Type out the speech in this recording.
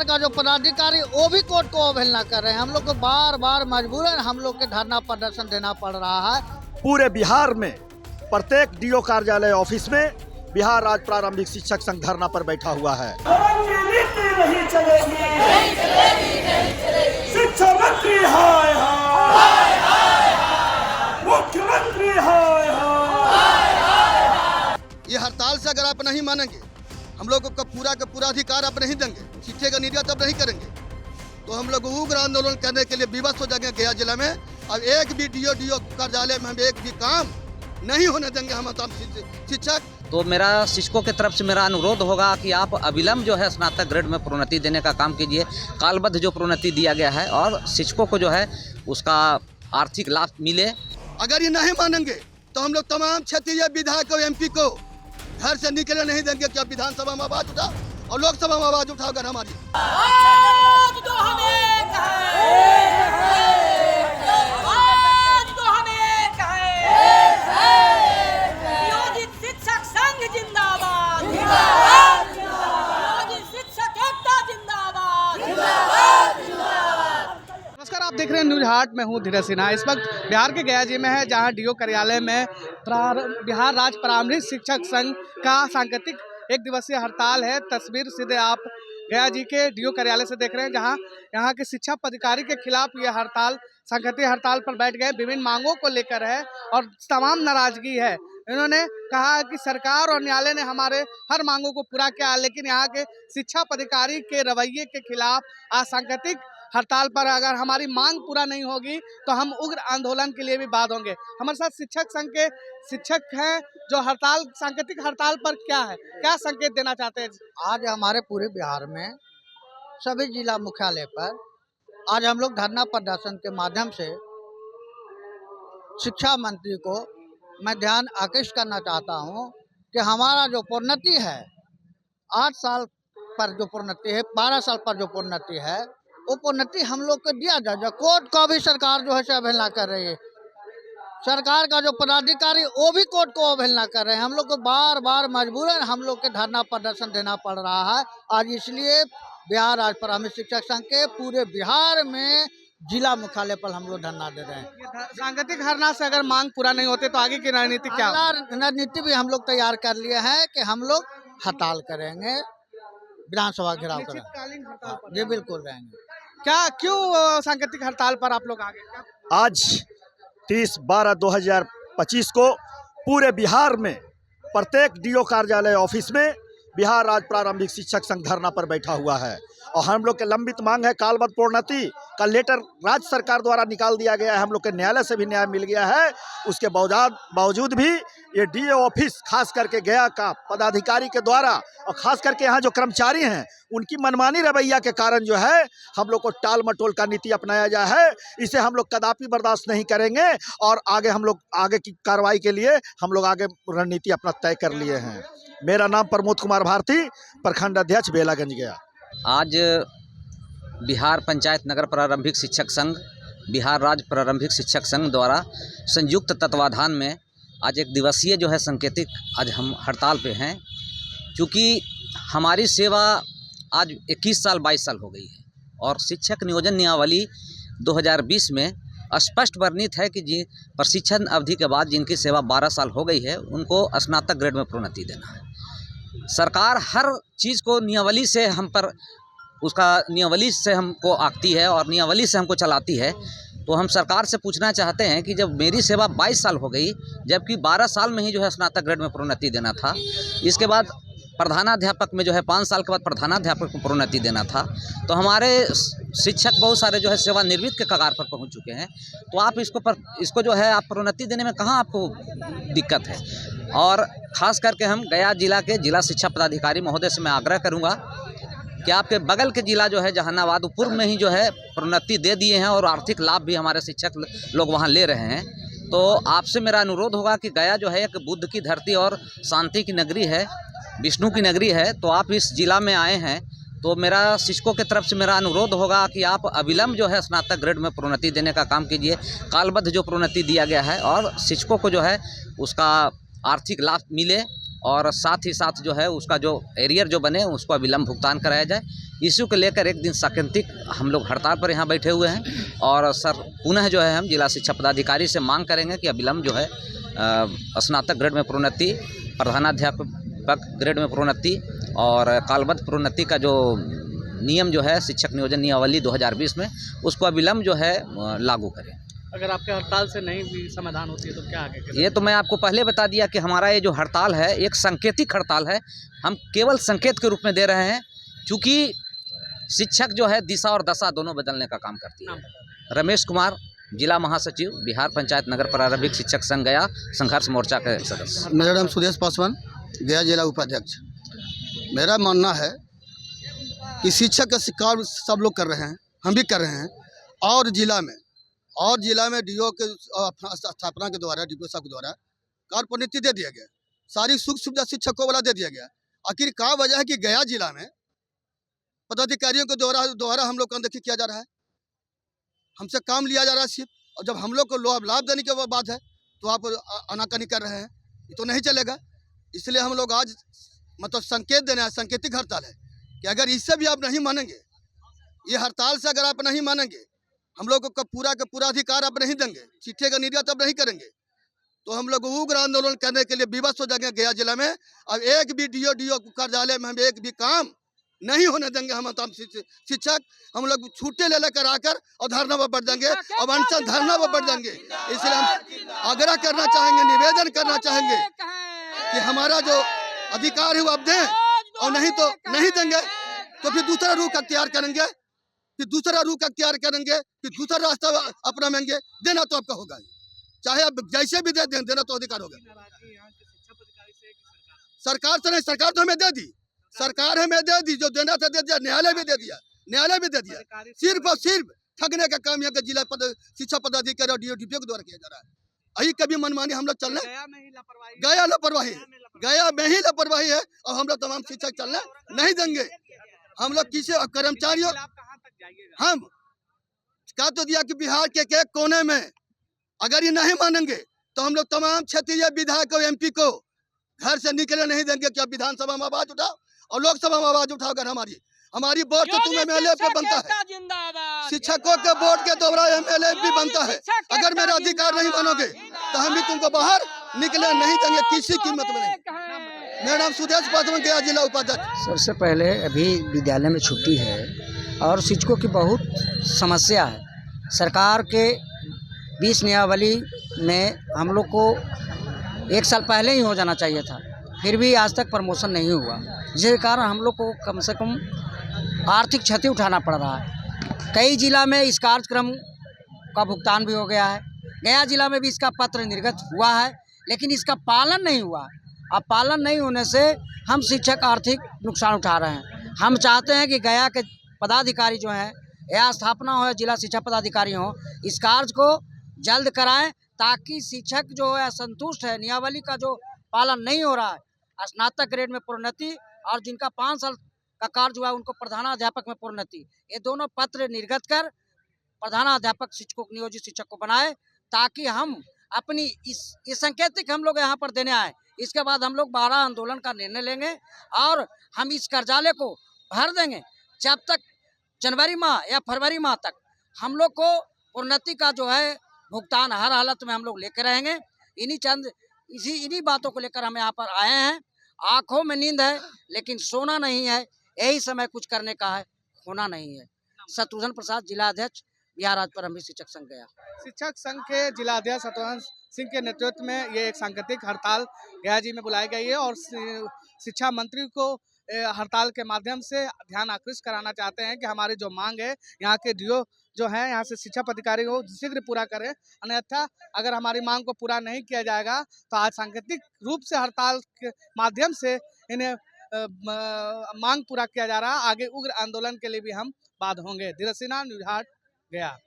का जो पदाधिकारी वो भी कोर्ट को अवहेलना कर रहे हैं। हम लोग को बार बार मजबूरन हम लोग के धरना प्रदर्शन देना पड़ रहा है। पूरे बिहार में प्रत्येक डीओ कार्यालय ऑफिस में बिहार राज्य प्रारंभिक शिक्षक संघ धरना पर बैठा हुआ है। नहीं चलेगी, शिक्षा मंत्री हाय हाय, मुख्यमंत्री हाय हाय। ये हड़ताल से अगर आप नहीं मानेंगे, हम लोगों को पूरा का पूरा अधिकार आप नहीं देंगे, शिक्षे का निर्यात आप नहीं करेंगे, तो हम लोग उग्र आंदोलन करने के लिए विवश हो जाएंगे गया जिला में। अब एक भी डीओ कार्यालय में हम एक भी काम नहीं होने देंगे हम शिक्षक। तो मेरा शिक्षकों की तरफ से मेरा अनुरोध होगा कि आप अविलंब जो है स्नातक ग्रेड में प्रोन्नति देने का काम कीजिए। कालबद्ध जो प्रोन्नति दिया गया है और शिक्षकों को जो है उसका आर्थिक लाभ मिले। अगर ये नहीं मानेंगे तो हम लोग तमाम क्षेत्रीय विधायक और एमपी को घर से निकलने नहीं देंगे कि आप विधानसभा में आवाज उठाओ और लोकसभा में आवाज उठाओ। अगर हमारी नमस्कार, आप देख रहे हैं न्यूज हाट में हूँ धीरज सिन्हा। इस वक्त बिहार के गया जी में है, जहां डीओ कार्यालय में बिहार राज्य प्रारंभिक शिक्षक संघ का सांकेतिक एक दिवसीय हड़ताल है। तस्वीर सीधे आप गया जी के डीओ कार्यालय से देख रहे हैं, जहां यहाँ के शिक्षा पदाधिकारी के खिलाफ ये हड़ताल सांकेतिक हड़ताल पर बैठ गए। विभिन्न मांगों को लेकर है और तमाम नाराजगी है। इन्होंने कहा कि सरकार और न्यायालय ने हमारे हर मांगों को पूरा किया, लेकिन यहाँ के शिक्षा पदाधिकारी के रवैये के खिलाफ आज सांकेतिक हड़ताल पर अगर हमारी मांग पूरा नहीं होगी तो हम उग्र आंदोलन के लिए भी बात होंगे। हमारे साथ शिक्षक संघ के शिक्षक हैं जो हड़ताल सांकेतिक हड़ताल पर क्या संकेत देना चाहते हैं? आज हमारे पूरे बिहार में सभी जिला मुख्यालय पर आज हम लोग धरना प्रदर्शन के माध्यम से शिक्षा मंत्री को मैं ध्यान आकृष्ट करना चाहता हूं कि हमारा जो प्रोन्नति है 8 साल पर जो प्रोन्नति है, 12 साल पर जो प्रोन्नति है, वो प्रोन्नति हम लोग को दिया जाए। जो कोर्ट का भी सरकार जो है से अवहेलना कर रही है। सरकार का जो पदाधिकारी वो भी कोर्ट को अवहेलना कर रहे हैं। हम लोग को बार बार मजबूरन हम लोग के धरना प्रदर्शन देना पड़ रहा है। आज इसलिए बिहार राज्य प्रारंभिक शिक्षक संघ के पूरे बिहार में जिला मुख्यालय पर हम लोग धरना दे रहे हैं। सांकेतिक हड़ताल से अगर मांग पूरा नहीं होते तो आगे की रणनीति क्या? रणनीति भी हम लोग तैयार कर लिए हैं कि हम लोग हड़ताल करेंगे, विधानसभा घेराव करेंगे। ये बिल्कुल रहेंगे। क्यों सांकेतिक हड़ताल पर आप लोग आगे? आज 30/12/2025 को पूरे बिहार में प्रत्येक डीओ कार्यालय ऑफिस में बिहार राज्य प्रारंभिक शिक्षक संघ धरना पर बैठा हुआ है और हम लोग के लंबित मांग है कालबद्ध प्रोन्नति का लेटर राज्य सरकार द्वारा निकाल दिया गया है। हम लोग के न्यायालय से भी न्याय मिल गया है। उसके बावजूद भी ये डीओ ऑफिस खास करके गया का पदाधिकारी के द्वारा और खास करके यहाँ जो कर्मचारी हैं उनकी मनमानी रवैया के कारण जो है हम लोग को टाल मटोल का नीति अपनाया गया है। इसे हम लोग कदापि बर्दाश्त नहीं करेंगे और आगे हम लोग आगे की कार्रवाई के लिए हम लोग आगे रणनीति अपना तय कर लिए हैं। मेरा नाम प्रमोद कुमार भारती, प्रखंड अध्यक्ष बेलागंज गया। आज बिहार पंचायत नगर प्रारंभिक शिक्षक संघ, बिहार राज्य प्रारंभिक शिक्षक संघ द्वारा संयुक्त तत्वाधान में आज एक दिवसीय जो है सांकेतिक आज हम हड़ताल पे हैं। क्योंकि हमारी सेवा आज 21 साल 22 साल हो गई है और शिक्षक नियोजन नियमावली 2020 में स्पष्ट वर्णित है कि जी प्रशिक्षण अवधि के बाद जिनकी सेवा 12 साल हो गई है उनको स्नातक ग्रेड में प्रोन्नति देना है। सरकार हर चीज़ को नियमावली से हम पर उसका नियमावली से हमको आंकती है और नियमावली से हमको चलाती है। तो हम सरकार से पूछना चाहते हैं कि जब मेरी सेवा 22 साल हो गई, जबकि 12 साल में ही जो है स्नातक ग्रेड में प्रोन्नति देना था, इसके बाद प्रधानाध्यापक में जो है 5 साल के बाद प्रधानाध्यापक को प्रोन्नति देना था, तो हमारे शिक्षक बहुत सारे जो है सेवानिवृत्त के कगार पर पहुंच चुके हैं। तो आप इसको जो है आप प्रोन्नति देने में कहाँ आपको दिक्कत है? और ख़ास करके हम गया जिला के जिला शिक्षा पदाधिकारी महोदय से मैं आग्रह करूँगा कि आपके बगल के जिला जो है जहानाबाद पूर्व में ही जो है प्रोन्नति दे दिए हैं और आर्थिक लाभ भी हमारे शिक्षक लोग वहाँ ले रहे हैं। तो आपसे मेरा अनुरोध होगा कि गया जो है एक बुद्ध की धरती और शांति की नगरी है, विष्णु की नगरी है। तो आप इस जिला में आए हैं तो मेरा शिक्षकों की तरफ से मेरा अनुरोध होगा कि आप अविलंब जो है स्नातक ग्रेड में प्रोन्नति देने का काम कीजिए। कालबद्ध जो प्रोन्नति दिया गया है और शिक्षकों को जो है उसका आर्थिक लाभ मिले। और साथ ही साथ जो है उसका जो एरियर जो बने उसको अविलंब भुगतान कराया जाए। इश्यू को लेकर एक दिन सांकेतिक हम लोग हड़ताल पर यहाँ बैठे हुए हैं और सर पुनः जो है हम जिला शिक्षा पदाधिकारी से मांग करेंगे कि अविलंब जो है स्नातक ग्रेड में प्रोन्नति, प्रधानाध्यापक ग्रेड में प्रोन्नति और कालबद्ध प्रोन्नति का जो नियम जो है शिक्षक नियोजन नियमावली 2020 में उसको अविलंब जो है लागू करें। अगर आपके हड़ताल से नहीं भी समाधान होती है तो क्या आगे करें? ये तो मैं आपको पहले बता दिया कि हमारा ये जो हड़ताल है एक सांकेतिक हड़ताल है। हम केवल संकेत के रूप में दे रहे हैं, क्योंकि शिक्षक जो है दिशा और दशा दोनों बदलने का काम करती है। रमेश कुमार, जिला महासचिव, बिहार पंचायत नगर प्रारंभिक शिक्षक संघ गया, संघर्ष मोर्चा के सदस्य। मेरा नाम सुरेश पासवान, गया जिला उपाध्यक्ष। मेरा मानना है कि शिक्षक का शिकार सब लोग कर रहे हैं, हम भी कर रहे हैं। और जिला में डीओ के स्थापना के द्वारा, डीपीओ साहब के द्वारा कार्य दे दिया गया, सारी सुख सुविधा शिक्षकों वाला दे दिया गया। आखिर क्या वजह है कि गया जिला में पदाधिकारियों के द्वारा हम लोग को अनदेखी किया जा रहा है, हमसे काम लिया जा रहा है सिर्फ, और जब हम लोग को लाभ देने के बाद है तो आप आनाकानी कर रहे हैं, ये तो नहीं चलेगा। इसलिए हम लोग आज मतलब संकेत देना है, सांकेतिक हड़ताल है कि अगर इससे भी आप नहीं मानेंगे, ये हड़ताल से अगर आप नहीं मानेंगे, हम लोग को पूरा अधिकार आप नहीं देंगे, चिट्ठी का निर्यात आप नहीं करेंगे, तो हम लोग उग्र आंदोलन करने के लिए विवश हो जाएंगे गया जिला में। अब एक भी डीओ कार्यालय में हम एक भी काम नहीं होने देंगे। हम शिक्षक हम लोग छुट्टी ले लेकर आकर और धरना पर बढ़ जाएंगे, अब अनशन धरना पर बढ़ जाएंगे। इसलिए हम आग्रह करना चाहेंगे, निवेदन करना चाहेंगे कि हमारा जो अधिकार है वो आप दें, और नहीं तो नहीं देंगे तो फिर दूसरा रुख अख्तियार करेंगे, फिर दूसरा रास्ता अपनाएंगे। देना तो आपका होगा, चाहे आप जैसे भी दे दें, देना तो अधिकार होगा। सरकार से नहीं, सरकार तो हमें दे दी, सरकार हमें दे दी, जो देना था दे दिया, न्यायालय भी दे दिया। सिर्फ और सिर्फ ठगने का काम यहाँ के जिला शिक्षा पदाधिकारी और डीओ के द्वारा किया जा रहा है। अभी कभी मनमानी हम लोग चलने गया में ही लापरवाही है, और हम लोग तमाम शिक्षक चलने नहीं देंगे। हम लोग किसी कर्मचारियों हम कह तो दिया कि बिहार के एक कोने में अगर ये नहीं मानेंगे तो हम लोग तमाम क्षेत्रीय विधायक और एमपी को घर से निकले नहीं देंगे कि आप विधानसभा में आवाज उठाओ और लोकसभा में आवाज उठाओ। अगर हमारी वोट तो तुम एमएलए पे बनता है, शिक्षकों के वोट के द्वारा एमएलए भी बनता है। अगर मेरा अधिकार नहीं मानोगे तो हम भी तुमको बाहर निकले नहीं देंगे, किसी कीमत में नहीं। मेरा नाम सुरेश पासवान, गया जिला उपाध्यक्ष। सबसे पहले अभी विद्यालय में छुट्टी है और शिक्षकों की बहुत समस्या है। सरकार के 20 नियमावली में हम लोग को 1 साल पहले ही हो जाना चाहिए था, फिर भी आज तक प्रमोशन नहीं हुआ, जिसके कारण हम लोग को कम से कम आर्थिक क्षति उठाना पड़ रहा है। कई जिला में इस कार्यक्रम का भुगतान भी हो गया है, गया जिला में भी इसका पत्र निर्गत हुआ है, लेकिन इसका पालन नहीं हुआ। अब पालन नहीं होने से हम शिक्षक आर्थिक नुकसान उठा रहे हैं। हम चाहते हैं कि गया के पदाधिकारी जो हैं या स्थापना हो या जिला शिक्षा पदाधिकारी हो, इस कार्य को जल्द कराएं, ताकि शिक्षक जो है असंतुष्ट है, नियमावली का जो पालन नहीं हो रहा है, स्नातक ग्रेड में प्रोन्नति और जिनका 5 साल का कार्य हुआ है उनको प्रधानाध्यापक में प्रोन्नति, ये दोनों पत्र निर्गत कर प्रधानाध्यापक शिक्षकों नियोजित शिक्षक को बनाए, ताकि हम अपनी इस संकेतिक हम लोग यहाँ पर देने आए। इसके बाद हम लोग 12 आंदोलन का निर्णय लेंगे और हम इस कार्यालय को भर देंगे। जब तक जनवरी माह या फरवरी माह तक हम लोग को प्रोन्नति का जो है भुगतान हर हालत में हम लोग लेकर रहेंगे। इन्हीं बातों को लेकर हम यहाँ पर आए हैं। आंखों में नींद है लेकिन सोना नहीं है, यही समय कुछ करने का है, खोना नहीं है। शत्रुघ्न प्रसाद, जिला अध्यक्ष, बिहार राज्य प्रारंभिक शिक्षक संघ गया। शिक्षक संघ के जिला अध्यक्ष शत्रुघ्न सिंह के नेतृत्व में ये एक सांकेतिक हड़ताल गया जी में बुलाई गई है और शिक्षा मंत्री को हड़ताल के माध्यम से ध्यान आकृष्ट कराना चाहते हैं कि हमारी जो मांग है, यहाँ के डीओ जो है यहाँ से शिक्षा पदाधिकारी को शीघ्र पूरा करें, अन्यथा अगर हमारी मांग को पूरा नहीं किया जाएगा तो आज सांकेतिक रूप से हड़ताल के माध्यम से इन्हें मांग पूरा किया जा रहा है। आगे उग्र आंदोलन के लिए भी हम बाध होंगे। धीरज सिन्हा, न्यूज़ 8 गया।